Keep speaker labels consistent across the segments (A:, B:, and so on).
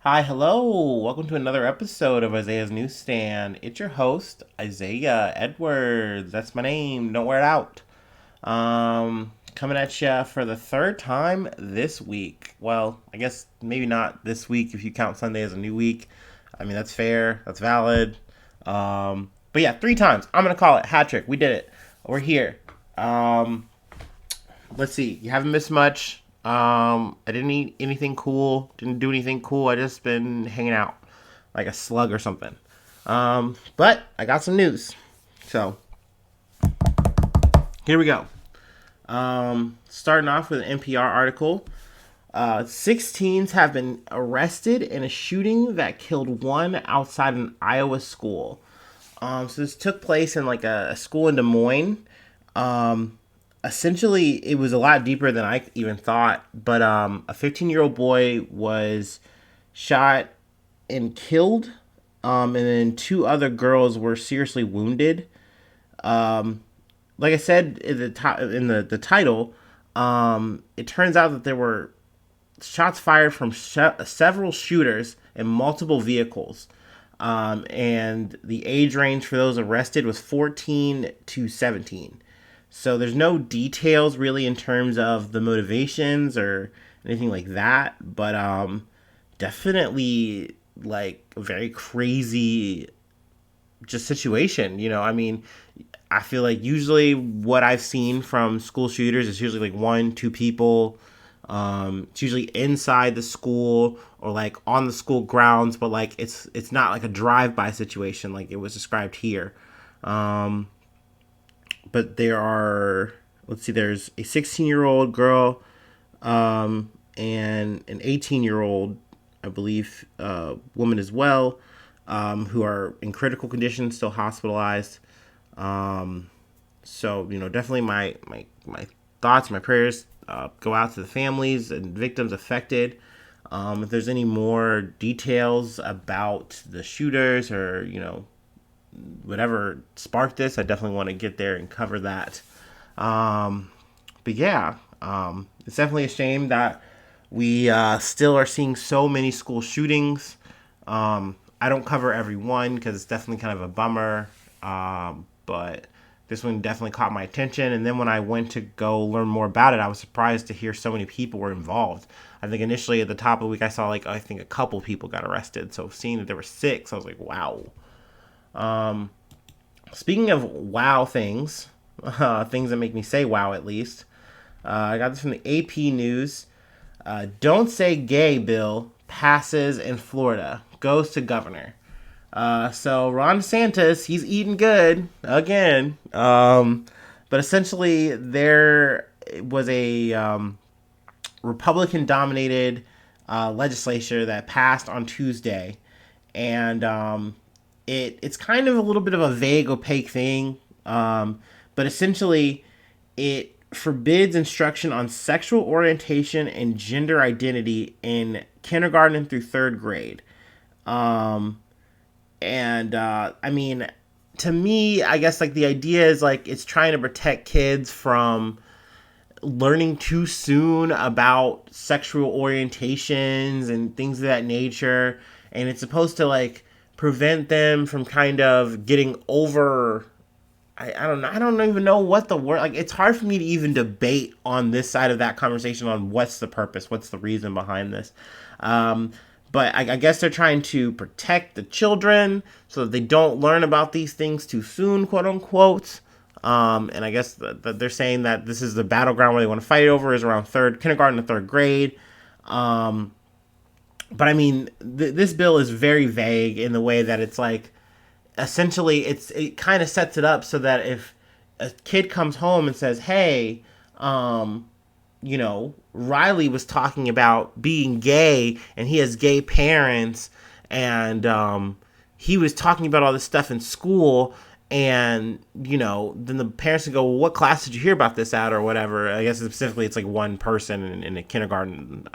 A: Hi, hello. Welcome to another episode of Isaiah's Newsstand. It's your host, Isaiah Edwards. That's my name. Don't wear it out. Coming at you for the third time this week. Well, I guess maybe not this week if you count Sunday as a new week. I mean, that's fair. That's valid. But yeah, three times. I'm gonna call it hat trick. We did it. We're here. Um, let's see. You haven't missed much. I didn't eat anything cool. Didn't do anything cool. I just been hanging out like a slug or something. But I got some news. So here we go. Starting off with an NPR article. 16s have been arrested in a shooting that killed one outside an Iowa school. So this took place in like a school in Des Moines. Um, Essentially, it was a lot deeper than I even thought. But a 15-year-old boy was shot and killed, and then two other girls were seriously wounded. Like I said in the title, it turns out that there were shots fired from several shooters in multiple vehicles. And the age range for those arrested was 14 to 17. So there's no details really in terms of the motivations or anything like that, but definitely like a very crazy just situation. I mean, I feel like usually what I've seen from school shooters is usually like one, two people. It's usually inside the school or like on the school grounds, but like it's not like a drive-by situation like it was described here. Um, but there are, let's see, there's a 16-year-old girl, and an 18-year-old, I believe, woman as well, who are in critical condition, still hospitalized. Um, so definitely my thoughts, my prayers go out to the families and victims affected. If there's any more details about the shooters or whatever sparked this, I definitely want to get there and cover that. Um, but yeah, it's definitely a shame that we still are seeing so many school shootings. I don't cover every one because it's definitely kind of a bummer. But this one definitely caught my attention. And then when I went to go learn more about it, I was surprised to hear so many people were involved. I think initially at the top of the week, I saw like, I think a couple people got arrested. So seeing that there were six, I was like, wow. Speaking of wow things, things that make me say wow at least, I got this from the AP News. Don't say gay bill passes in Florida, goes to governor. So Ron DeSantis, he's eating good again. But essentially, there was a Republican dominated legislature that passed on Tuesday. And it's kind of a little bit of a vague, opaque thing. But essentially, it forbids instruction on sexual orientation and gender identity in kindergarten through third grade. Um, and I mean, to me, I guess like the idea is like it's trying to protect kids from learning too soon about sexual orientations and things of that nature, and it's supposed to like prevent them from kind of getting over. I don't know. I don't even know what the word. Like, it's hard for me to even debate on this side of that conversation on what's the purpose, what's the reason behind this. Um, but I guess they're trying to protect the children so that they don't learn about these things too soon, quote unquote. And I guess that they're saying that this is the battleground where they want to fight over is around kindergarten to third grade. Um, but I mean, this bill is very vague in the way that it's like, essentially, it kind of sets it up so that if a kid comes home and says, "Hey, Riley was talking about being gay and he has gay parents and he was talking about all this stuff in school." And then the parents would go, "Well, what class did you hear about this at?" or whatever. I guess specifically, it's like one person in a kindergarten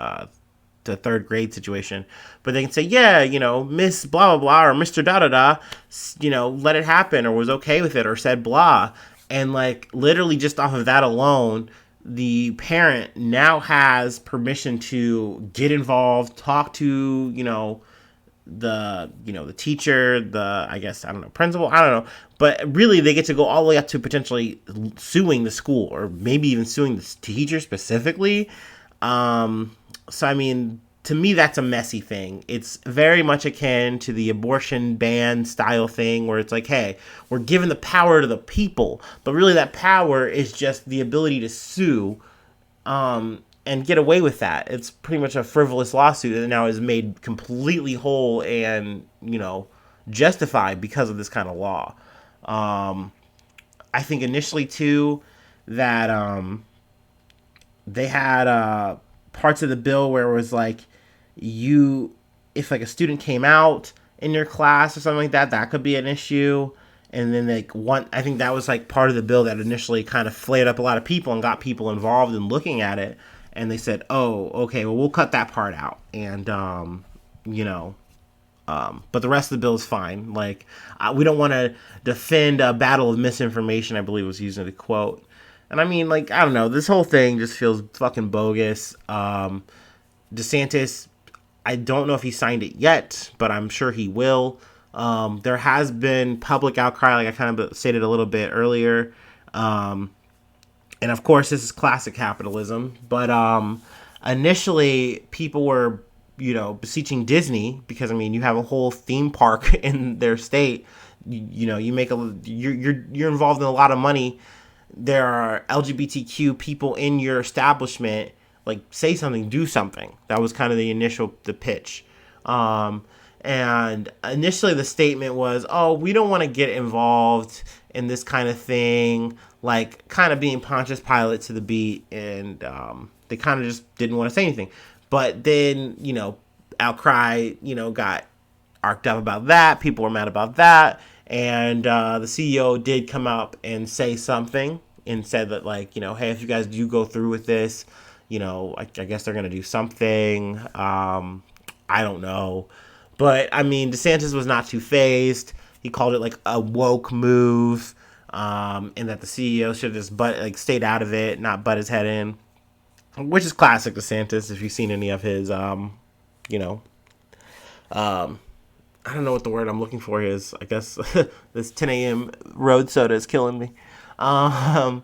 A: to third grade situation, but they can say, "Yeah, Miss blah blah blah or Mr. da da da, let it happen or was okay with it or said blah," and like literally just off of that alone, the parent now has permission to get involved, talk to, the teacher, I guess, I don't know, principal, I don't know. But really, they get to go all the way up to potentially suing the school, or maybe even suing the teacher specifically. So, I mean, to me, that's a messy thing. It's very much akin to the abortion ban style thing, where it's like, hey, we're giving the power to the people, but really that power is just the ability to sue, and get away with that. It's pretty much a frivolous lawsuit that now is made completely whole and, justified because of this kind of law. I think initially too that they had parts of the bill where it was like, if like a student came out in your class or something like that, that could be an issue. And then I think that was like part of the bill that initially kind of flared up a lot of people and got people involved in looking at it. And they said, oh, okay, well, we'll cut that part out. And, but the rest of the bill is fine. Like, we don't want to defend a battle of misinformation, I believe was using the quote. And I mean, like, I don't know, this whole thing just feels fucking bogus. DeSantis, I don't know if he signed it yet, but I'm sure he will. There has been public outcry, like I kind of stated a little bit earlier. And of course, this is classic capitalism. But initially, people were, beseeching Disney because, I mean, you have a whole theme park in their state. You make you're involved in a lot of money. There are LGBTQ people in your establishment. Like, say something, do something. That was kind of the pitch. And initially the statement was, oh, we don't want to get involved in this kind of thing, like kind of being Pontius Pilate to the beat. And they kind of just didn't want to say anything. But then, outcry, got arced up about that. People were mad about that. And the CEO did come up and say something and said that, like, hey, if you guys do go through with this, I guess they're going to do something. I don't know. But, I mean, DeSantis was not too fazed. He called it, like, a woke move, and that the CEO should have just stayed out of it, not butt his head in, which is classic DeSantis if you've seen any of his, I don't know what the word I'm looking for is. I guess this 10 a.m. road soda is killing me. But,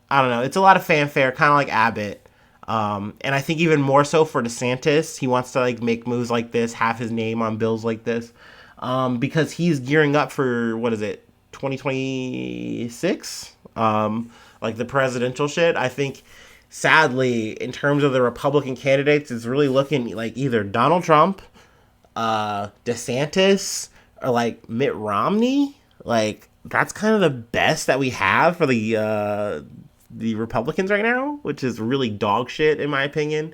A: I don't know. It's a lot of fanfare, kind of like Abbott. And I think even more so for DeSantis, he wants to like make moves like this, have his name on bills like this, because he's gearing up for, 2026? Like the presidential shit. I think, sadly, in terms of the Republican candidates, it's really looking like either Donald Trump, DeSantis, or like Mitt Romney. Like, that's kind of the best that we have for the Republicans right now, which is really dog shit in my opinion.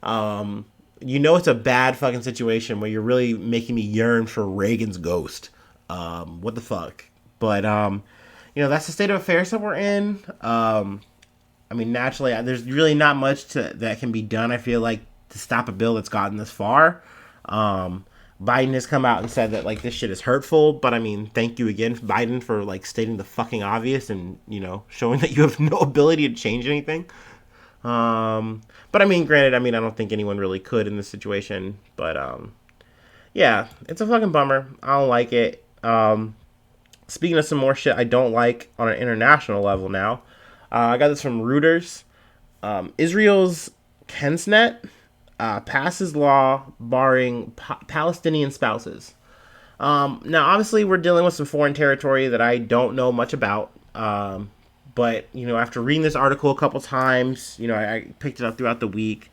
A: It's a bad fucking situation where you're really making me yearn for Reagan's ghost. What the fuck? But that's the state of affairs that we're in. I mean, naturally, there's really not much that can be done, I feel like, to stop a bill that's gotten this far. Biden has come out and said that, like, this shit is hurtful, but, I mean, thank you again, Biden, for, like, stating the fucking obvious and, showing that you have no ability to change anything. But, I mean, granted, I don't think anyone really could in this situation, but, yeah, it's a fucking bummer. I don't like it. Speaking of some more shit I don't like on an international level now, I got this from Reuters. Israel's Knesset passes law barring Palestinian spouses. Now, obviously, we're dealing with some foreign territory that I don't know much about. But, after reading this article a couple times, I picked it up throughout the week.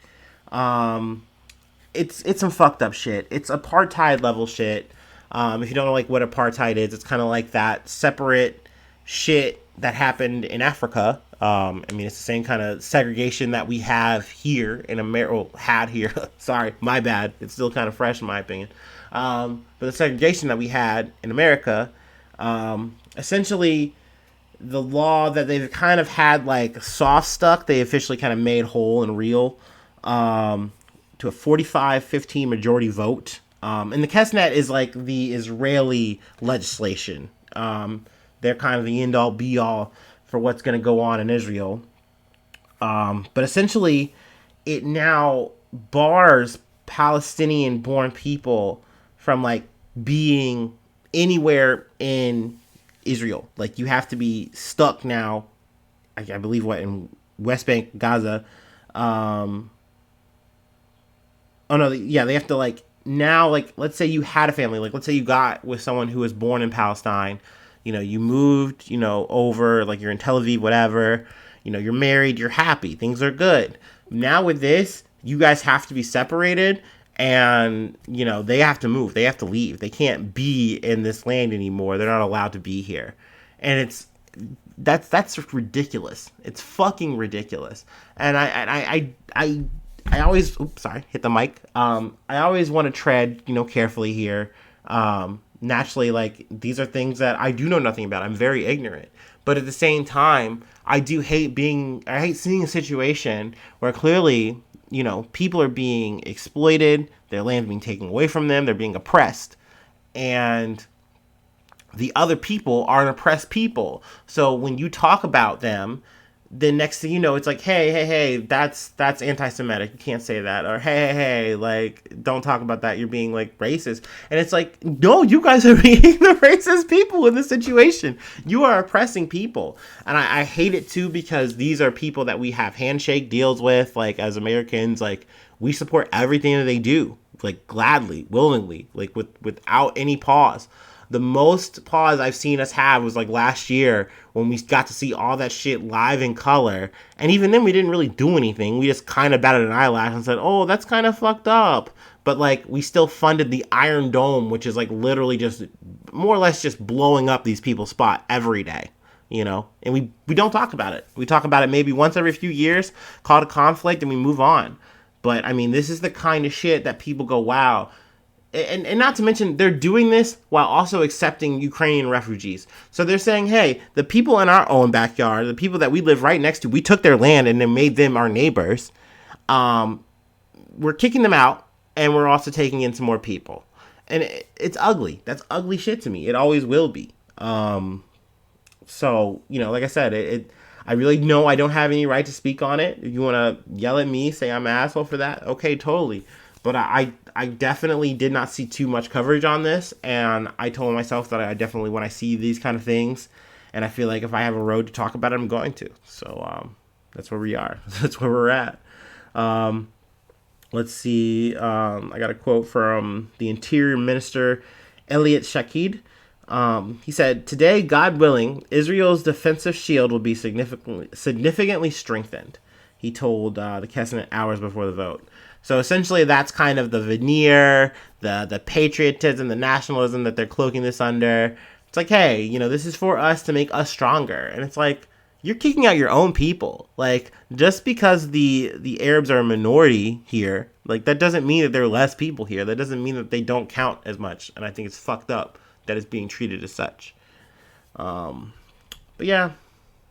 A: It's some fucked up shit. It's apartheid level shit. If you don't know, like, what apartheid is, it's kind of like that separate shit that happened in Africa. It's the same kind of segregation that we have here in America. Well, had here. Sorry, my bad. It's still kind of fresh in my opinion. But the segregation that we had in America, essentially, the law that they've kind of had like soft stuck, they officially kind of made whole and real, to a 45-15 majority vote. And the Knesset is like the Israeli legislation. They're kind of the end all be all for what's going to go on in Israel. But essentially, it now bars Palestinian-born people from like being anywhere in Israel. Like you have to be stuck now. I believe what in West Bank, Gaza. Oh no, yeah, they have to like now. Like let's say you had a family. Like let's say you got with someone who was born in Palestine. You moved. Over. Like you're in Tel Aviv, whatever. You're married. You're happy. Things are good. Now with this, you guys have to be separated, and they have to move. They have to leave. They can't be in this land anymore. They're not allowed to be here, and that's ridiculous. It's fucking ridiculous. And I always, oops, sorry, hit the mic. I always want to tread, carefully here. Naturally, like these are things that I do know nothing about. I'm very ignorant, but at the same time, I hate seeing a situation where clearly, people are being exploited, their land being taken away from them, they're being oppressed, and the other people are an oppressed people. So when you talk about them, the next thing you know, it's like, hey, that's anti-Semitic. You can't say that. Or hey, like, don't talk about that. You're being like racist. And it's like, no, you guys are being the racist people in this situation. You are oppressing people. And I hate it too, because these are people that we have handshake deals with. Like as Americans, like we support everything that they do, like gladly, willingly, like without any pause. The most pause I've seen us have was like last year when we got to see all that shit live in color. And even then we didn't really do anything. We just kind of batted an eyelash and said, oh, that's kind of fucked up. But like we still funded the Iron Dome, which is like literally just more or less just blowing up these people's spot every day. And we don't talk about it. We talk about it maybe once every few years, call it a conflict, and we move on. But I mean, this is the kind of shit that people go, wow. And not to mention, they're doing this while also accepting Ukrainian refugees. So they're saying, hey, the people in our own backyard, the people that we live right next to, we took their land and then made them our neighbors. We're kicking them out, and we're also taking in some more people. And it's ugly. That's ugly shit to me. It always will be. So, like I said, I really know I don't have any right to speak on it. If you want to yell at me, say I'm an asshole for that, okay, totally. But I definitely did not see too much coverage on this, and I told myself that I definitely, when I see these kind of things, and I feel like if I have a road to talk about it, I'm going to. So that's where we are. That's where we're at. Let's see. I got a quote from the Interior Minister, Elliot Shakid. He said, "Today, God willing, Israel's defensive shield will be significantly strengthened," he told the Knesset hours before the vote. So essentially, that's kind of the veneer, the patriotism, the nationalism that they're cloaking this under. It's like, hey, this is for us to make us stronger. And it's like, you're kicking out your own people. Like, just because the Arabs are a minority here, like, that doesn't mean that there are less people here. That doesn't mean that they don't count as much. And I think it's fucked up that it's being treated as such. But yeah,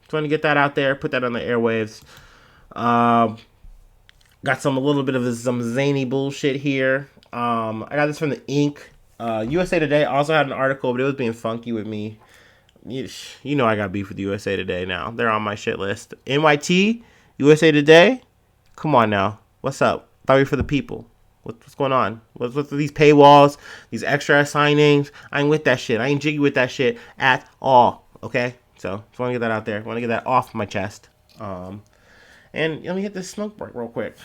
A: just want to get that out there, put that on the airwaves. Got a little bit of some zany bullshit here. I got this from the Ink. USA Today also had an article, but it was being funky with me. You know I got beef with USA Today now. They're on my shit list. NYT, USA Today, come on now. What's up? Thought we were for the people. What's going on? What's with these paywalls, these extra signings? I ain't with that shit. I ain't jiggy with that shit at all. Okay? So, just want to get that out there. Want to get that off my chest. And let me hit this smoke break real quick.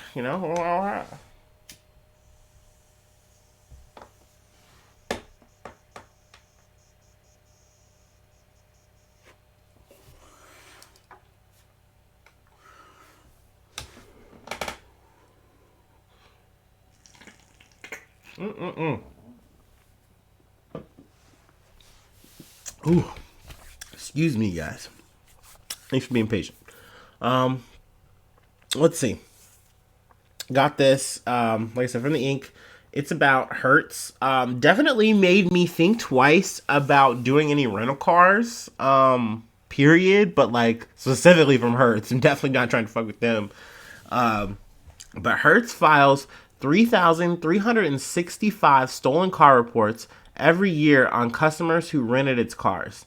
A: Ooh, excuse me, guys. Thanks for being patient. Let's see. Got this, like I said, from the Ink. It's about Hertz. Definitely made me think twice about doing any rental cars, period. But like specifically from Hertz. I'm definitely not trying to fuck with them. But Hertz files 3,365 stolen car reports every year on customers who rented its cars.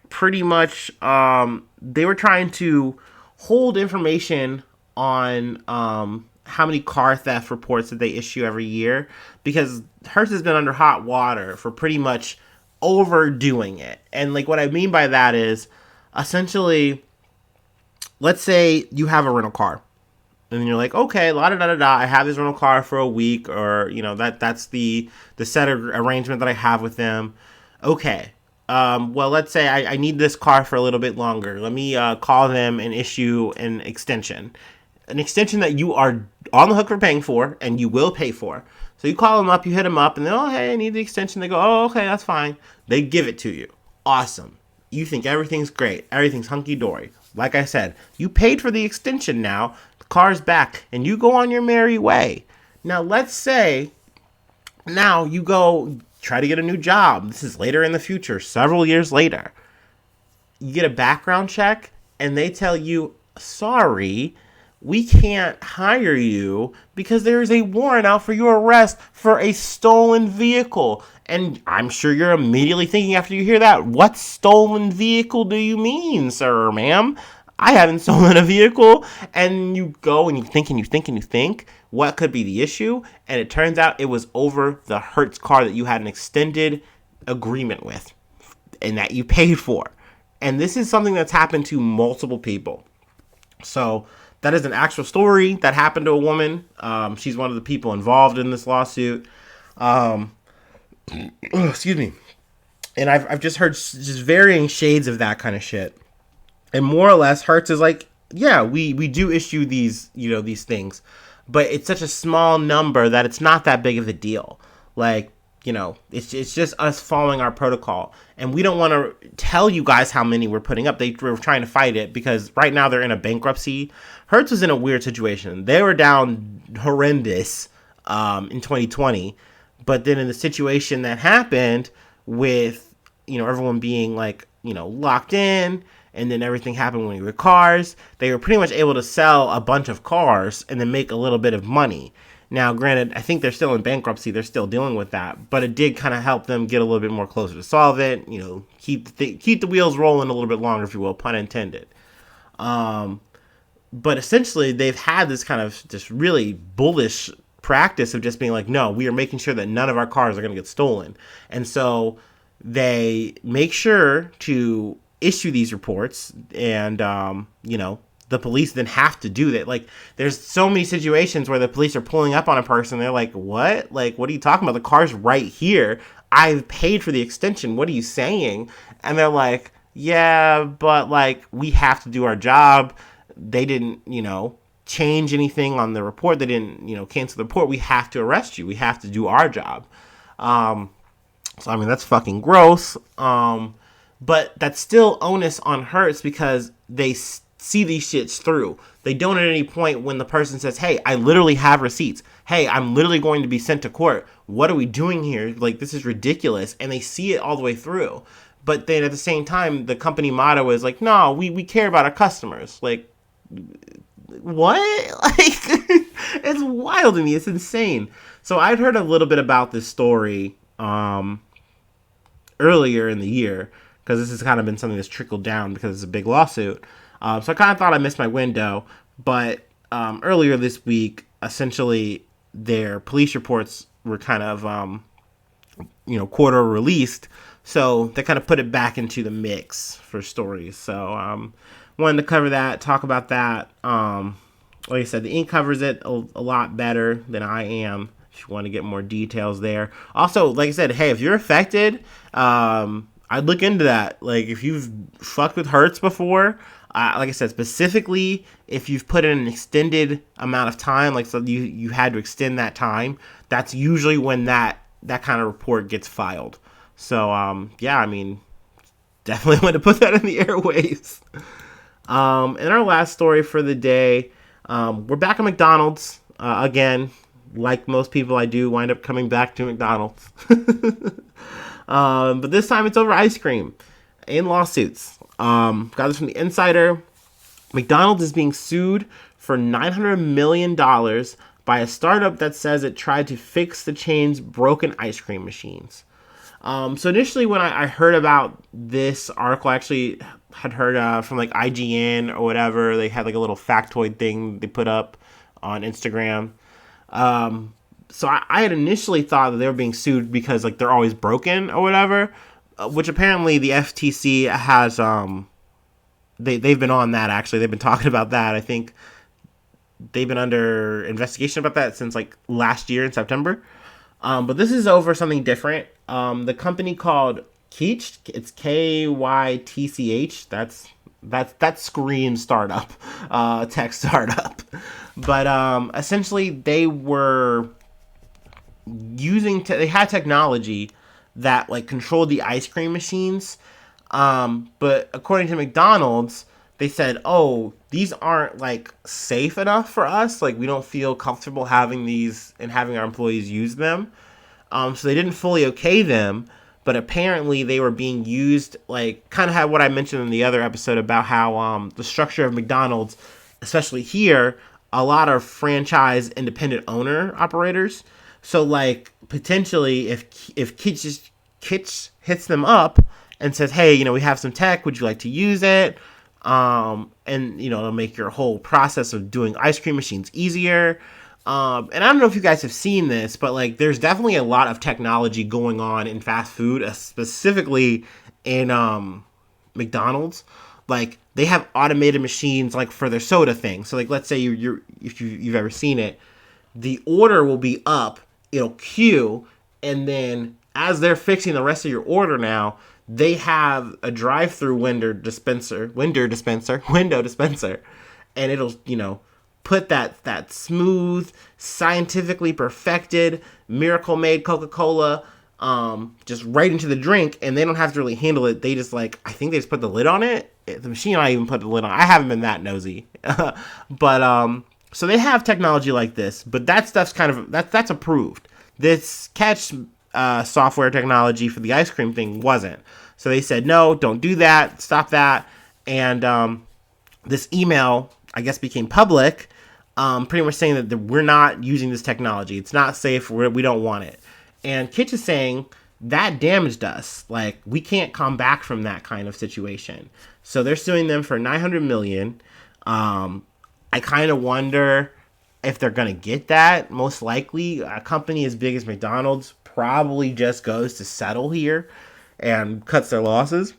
A: pretty much they were trying to hold information on how many car theft reports that they issue every year, because Hertz has been under hot water for pretty much overdoing it. And like what I mean by that is essentially, let's say you have a rental car and then you're like, okay, la da da da da, I have this rental car for a week, or that's the set arrangement that I have with them. Okay, well, let's say I need this car for a little bit longer. Let me call them and issue an extension that you are on the hook for paying for, and you will pay for. So you call them up, you hit them up, and then, oh, hey, I need the extension. They go, oh, okay, that's fine. They give it to you. Awesome. You think everything's great. Everything's hunky-dory. Like I said, you paid for the extension now. The car's back, and you go on your merry way. Now, let's say now you go try to get a new job. This is later in the future, several years later. You get a background check, and they tell you, sorry, we can't hire you because there is a warrant out for your arrest for a stolen vehicle. And I'm sure you're immediately thinking after you hear that, what stolen vehicle do you mean, sir or ma'am? I haven't stolen a vehicle. And you go and you think and you think and you think, what could be the issue? And it turns out it was over the Hertz car that you had an extended agreement with and that you paid for. And this is something that's happened to multiple people. So that is an actual story that happened to a woman. She's one of the people involved in this lawsuit. Excuse me. And I've just heard just varying shades of that kind of shit. And more or less, Hertz is like, yeah, we do issue these, these things, but it's such a small number that it's not that big of a deal. Like, it's just us following our protocol. And we don't want to tell you guys how many we're putting up. They were trying to fight it because right now they're in a bankruptcy. Hertz was in a weird situation. They were down horrendous in 2020. But then in the situation that happened with, everyone being like, locked in, and then everything happened with the cars, they were pretty much able to sell a bunch of cars and then make a little bit of money. Now, granted, I think they're still in bankruptcy. They're still dealing with that. But it did kind of help them get a little bit more closer to solve it. Keep the wheels rolling a little bit longer, if you will, pun intended. But essentially, they've had this kind of just really bullish practice of just being like, no, we are making sure that none of our cars are going to get stolen. And so they make sure to issue these reports and, the police then have to do that. Like, there's so many situations where the police are pulling up on a person. They're like, what? Like, what are you talking about? The car's right here. I've paid for the extension. What are you saying? And they're like, yeah, but like, we have to do our job. They didn't, change anything on the report. They didn't, cancel the report. We have to arrest you. We have to do our job. So, I mean, that's fucking gross. But that's still onus on Hertz because they see these shits through. They don't at any point when the person says, hey, I literally have receipts. Hey, I'm literally going to be sent to court. What are we doing here? Like, this is ridiculous. And they see it all the way through. But then at the same time, the company motto is like, no, we care about our customers. Like, what? Like, it's wild to me. It's insane. So I'd heard a little bit about this story earlier in the year, because this has kind of been something that's trickled down because it's a big lawsuit. So I kind of thought I missed my window. But earlier this week, essentially, their police reports were kind of, quarter released. So they kind of put it back into the mix for stories. So wanted to cover that, talk about that. Like I said, the Ink covers it a lot better than I am. If you want to get more details there. Also, like I said, hey, if you're affected, I'd look into that. Like, if you've fucked with Hertz before, like I said, specifically if you've put in an extended amount of time, like so you had to extend that time, that's usually when that kind of report gets filed. So, yeah, I mean, definitely want to put that in the airwaves. And our last story for the day, we're back at McDonald's again. Like most people, I do wind up coming back to McDonald's. But this time it's over ice cream in lawsuits. Got this from the Insider. McDonald's is being sued for $900 million by a startup that says it tried to fix the chain's broken ice cream machines. So initially, when I heard about this article, I actually had heard from like IGN or whatever. They had like a little factoid thing they put up on Instagram. So I had initially thought that they were being sued because like they're always broken or whatever, which apparently the FTC has they've been on that. Actually, they've been talking about that. I think they've been under investigation about that since like last year in September. But this is over something different. The company called Kytch, it's Kytch. That screams startup, tech startup. But essentially, they were they had technology that like controlled the ice cream machines. But according to McDonald's, they said, "Oh, these aren't like safe enough for us. Like we don't feel comfortable having these and having our employees use them." So they didn't fully okay them, but apparently they were being used like kind of had what I mentioned in the other episode about how the structure of McDonald's, especially here, a lot of franchise independent owner operators. So like potentially if Kytch hits them up and says, "Hey, we have some tech. Would you like to use it?" And it'll make your whole process of doing ice cream machines easier. And I don't know if you guys have seen this, but like there's definitely a lot of technology going on in fast food, specifically in McDonald's. Like they have automated machines like for their soda thing. So like let's say if you've ever seen it, the order will be up, it'll queue, and then as they're fixing the rest of your order now, they have a drive-through window dispenser, and it'll, put that smooth, scientifically perfected, Miracle Made Coca-Cola just right into the drink, and they don't have to really handle it. They just I think they just put the lid on it. The machine I even put the lid on. I haven't been that nosy. But so they have technology like this, but that stuff's that's approved. This Kytch software technology for the ice cream thing wasn't. So they said, no, don't do that, stop that. And this email, I guess, became public, pretty much saying that we're not using this technology. It's not safe. We don't want it. And Kytch is saying that damaged us. Like, we can't come back from that kind of situation. So they're suing them for $900 million. I kind of wonder if they're going to get that. Most likely, a company as big as McDonald's probably just goes to settle here and cuts their losses,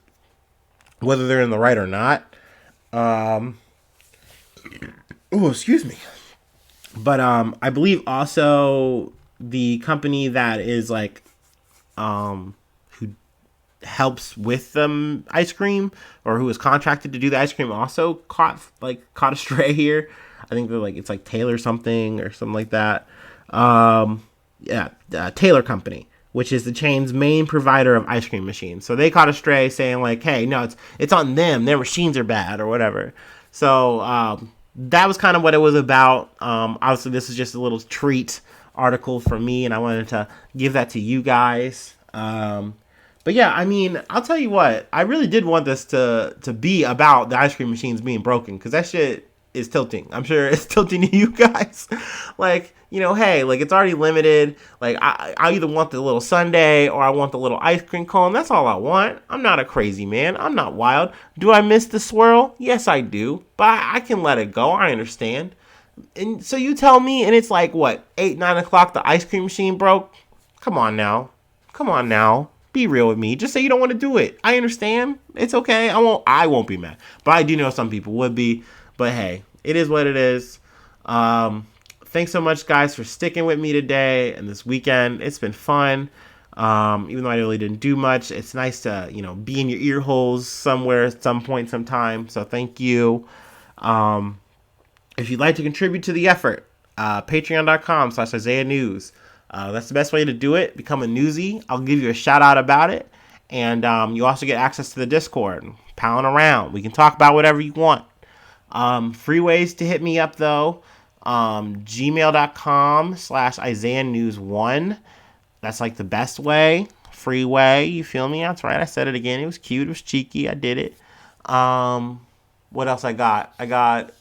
A: whether they're in the right or not. Excuse me. But I believe also the company that is who helps with ice cream, or who is contracted to do the ice cream, also caught a stray here. I think they're it's Taylor something or something like that. Taylor Company, which is the chain's main provider of ice cream machines. So they caught a stray saying hey, no, it's on them. Their machines are bad or whatever. So that was kind of what it was about. Obviously, this is just a little treat article for me, and I wanted to give that to you guys. But yeah, I mean, I'll tell you what, I really did want this to be about the ice cream machines being broken, because that shit is tilting. I'm sure it's tilting to you guys. Hey, it's already limited. I either want the little sundae or I want the little ice cream cone. That's all I want. I'm not a crazy man. I'm not wild. Do I miss the swirl? Yes, I do. But I can let it go. I understand. And so you tell me, and it's 8, 9 o'clock, the ice cream machine broke? Come on now. Be real with me. Just say you don't want to do it. I understand. It's okay. I won't be mad. But I do know some people would be. But hey, it is what it is. Thanks so much, guys, for sticking with me today and this weekend. It's been fun. Even though I really didn't do much, it's nice to, be in your ear holes somewhere at some point, sometime. So thank you. If you'd like to contribute to the effort, patreon.com/Isaiah News. That's the best way to do it. Become a newsie. I'll give you a shout out about it. And you also get access to the Discord. Palling around. We can talk about whatever you want. Free ways to hit me up, though. gmail.com/Isaiah News 1. That's the best way. Free way. You feel me? That's right. I said it again. It was cute. It was cheeky. I did it. What else I got? I got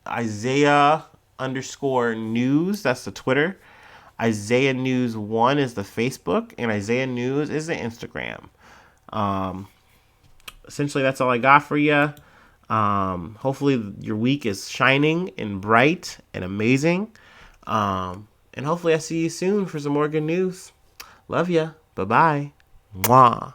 A: Isaiah _news. That's the Twitter. Isaiah News 1 is the Facebook, and Isaiah News is the Instagram. Essentially, that's all I got for you. Hopefully, your week is shining and bright and amazing. And hopefully, I see you soon for some more good news. Love ya. Bye-bye. Mwah.